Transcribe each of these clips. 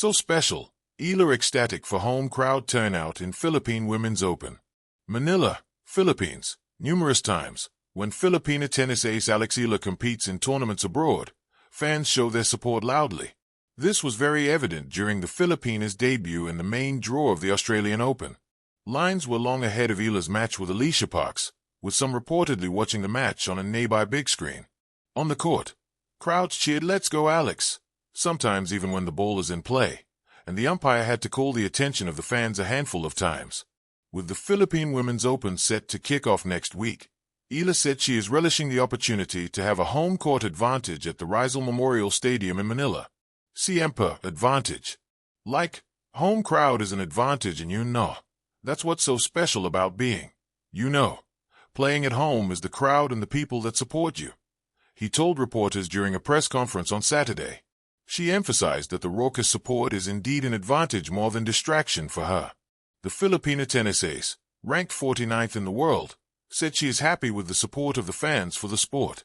So special, Eala ecstatic for home crowd turnout in Philippine Women's Open. Manila, Philippines. Numerous times, when Filipina tennis ace Alex Eala competes in tournaments abroad, fans show their support loudly. This was very evident during the Filipina's debut in the main draw of the Australian Open. Lines were long ahead of Eala's match with Alicia Parks, with some reportedly watching the match on a nearby big screen. On the court, crowds cheered "Let's go Alex," sometimes even when the ball is in play, and the umpire had to call the attention of the fans a handful of times. With the Philippine Women's Open set to kick off next week, Eala said she is relishing the opportunity to have a home court advantage at the Rizal Memorial Stadium in Manila. Siempre advantage. Like, home crowd is an advantage, and that's what's so special about being, playing at home is the crowd and the people that support you, he told reporters during a press conference on Saturday. She emphasized that the raucous support is indeed an advantage more than distraction for her. The Filipina tennis ace, ranked 49th in the world, said she is happy with the support of the fans for the sport.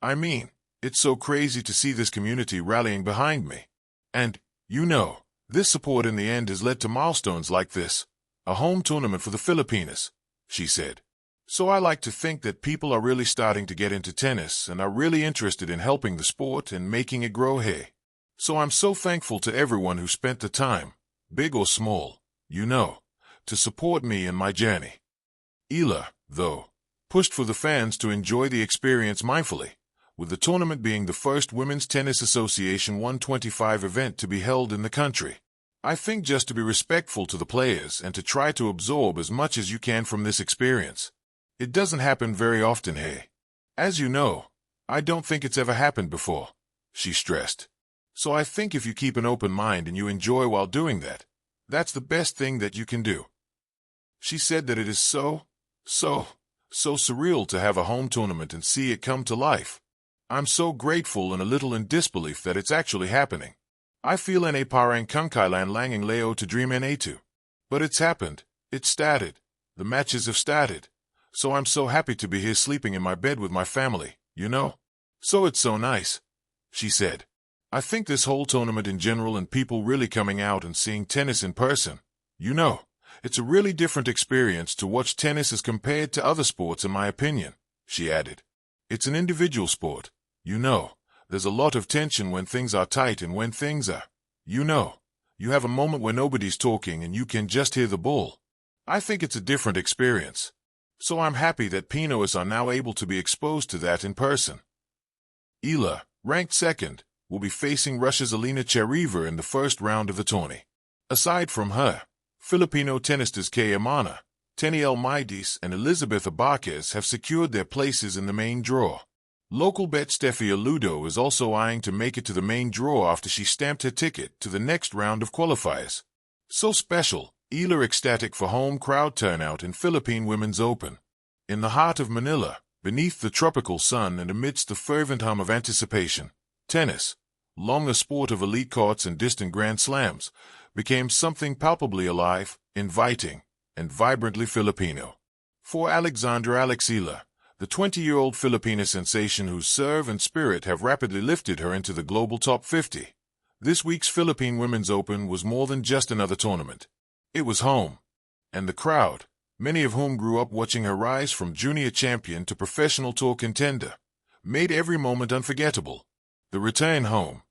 "I mean, it's so crazy to see this community rallying behind me. And, this support in the end has led to milestones like this, a home tournament for the Filipinas," she said. "So I like to think that people are really starting to get into tennis and are really interested in helping the sport and making it grow here. So I'm so thankful to everyone who spent the time, big or small, to support me in my journey." Eala, though, pushed for the fans to enjoy the experience mindfully, with the tournament being the first Women's Tennis Association 125 event to be held in the country. "I think just to be respectful to the players and to try to absorb as much as you can from this experience. It doesn't happen very often here. As you know, I don't think it's ever happened before," she stressed. "So I think if you keep an open mind and you enjoy while doing that, that's the best thing that you can do." She said that it is so surreal to have a home tournament and see it come to life. "I'm so grateful and a little in disbelief that it's actually happening. I feel na parang kungkailan langing leo to dream na. But it's happened, it's started, the matches have started. So I'm so happy to be here sleeping in my bed with my family, So it's so nice," she said. "I think this whole tournament in general and people really coming out and seeing tennis in person, it's a really different experience to watch tennis as compared to other sports in my opinion," she added. "It's an individual sport, there's a lot of tension when things are tight and when things are, you have a moment where nobody's talking and you can just hear the ball. I think it's a different experience. So I'm happy that Pinoys are now able to be exposed to that in person." Eala, ranked second, will be facing Russia's Elena Chereva in the first round of the tourney. Aside from her, Filipino tennistas Kay Amana, Teniel Maidis, and Elizabeth Abaquez have secured their places in the main draw. Local bet Steffi Aludo is also eyeing to make it to the main draw after she stamped her ticket to the next round of qualifiers. So special, Eala ecstatic for home crowd turnout in Philippine Women's Open. In the heart of Manila, beneath the tropical sun and amidst the fervent hum of anticipation, tennis, long a sport of elite courts and distant grand slams, became something palpably alive, inviting, and vibrantly Filipino. For Alexandra Alex Eala, the 20-year-old Filipina sensation whose serve and spirit have rapidly lifted her into the global top 50, this week's Philippine Women's Open was more than just another tournament. It was home. And the crowd, many of whom grew up watching her rise from junior champion to professional tour contender, made every moment unforgettable. The return home.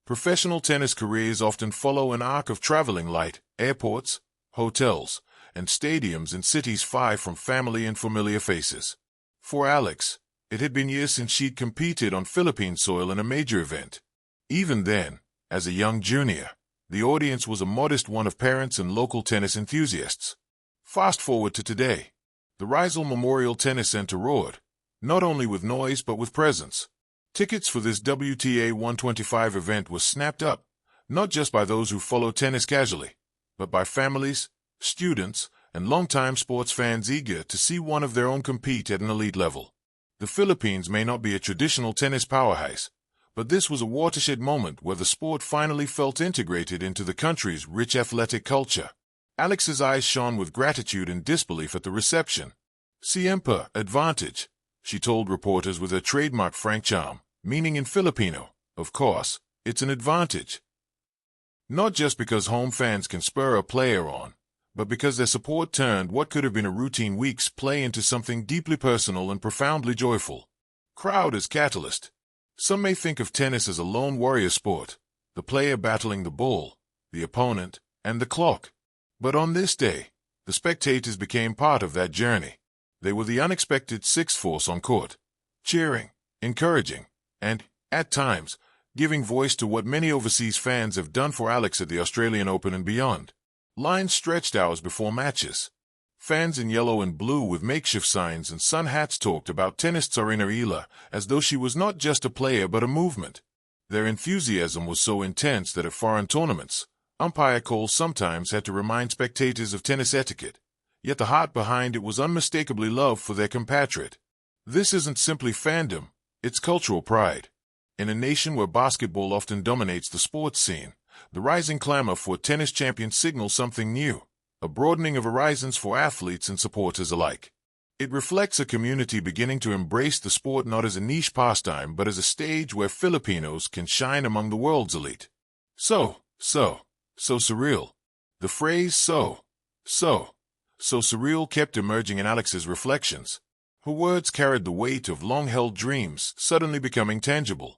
Professional tennis careers often follow an arc of traveling light, airports, hotels, and stadiums in cities far from family and familiar faces. For Alex, it had been years since she'd competed on Philippine soil in a major event. Even then, as a young junior, the audience was a modest one of parents and local tennis enthusiasts. Fast forward to today. The Rizal Memorial Tennis Center roared, not only with noise but with presence. Tickets for this WTA 125 event were snapped up, not just by those who follow tennis casually, but by families, students, and longtime sports fans eager to see one of their own compete at an elite level. The Philippines may not be a traditional tennis powerhouse, but this was a watershed moment where the sport finally felt integrated into the country's rich athletic culture. Alex's eyes shone with gratitude and disbelief at the reception. "Siempre advantage," she told reporters with her trademark frank charm, meaning in Filipino, "Of course, it's an advantage." Not just because home fans can spur a player on, but because their support turned what could have been a routine week's play into something deeply personal and profoundly joyful. Crowd as catalyst. Some may think of tennis as a lone warrior sport, the player battling the ball, the opponent, and the clock. But on this day, the spectators became part of that journey. They were the unexpected sixth force on court, cheering, encouraging, and, at times, giving voice to what many overseas fans have done for Alex at the Australian Open and beyond. Lines stretched hours before matches. Fans in yellow and blue with makeshift signs and sun hats talked about tennis czarina Eala as though she was not just a player but a movement. Their enthusiasm was so intense that at foreign tournaments, umpire calls sometimes had to remind spectators of tennis etiquette. Yet the heart behind it was unmistakably love for their compatriot. This isn't simply fandom, it's cultural pride. In a nation where basketball often dominates the sports scene, the rising clamor for tennis champions signals something new, a broadening of horizons for athletes and supporters alike. It reflects a community beginning to embrace the sport not as a niche pastime but as a stage where Filipinos can shine among the world's elite. So surreal. The phrase so surreal kept emerging in Alex's reflections. Her words carried the weight of long-held dreams suddenly becoming tangible.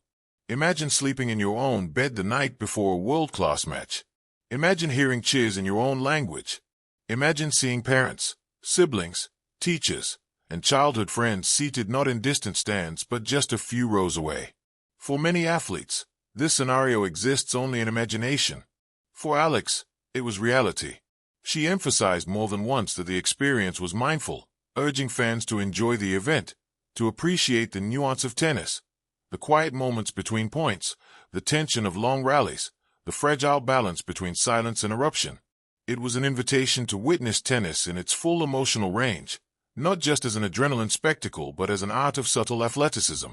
Imagine sleeping in your own bed the night before a world-class match. Imagine hearing cheers in your own language. Imagine seeing parents, siblings, teachers, and childhood friends seated not in distant stands but just a few rows away. For many athletes, this scenario exists only in imagination. For Alex, it was reality. She emphasized more than once that the experience was mindful, urging fans to enjoy the event, to appreciate the nuance of tennis, the quiet moments between points, the tension of long rallies, the fragile balance between silence and eruption. It was an invitation to witness tennis in its full emotional range, not just as an adrenaline spectacle but as an art of subtle athleticism.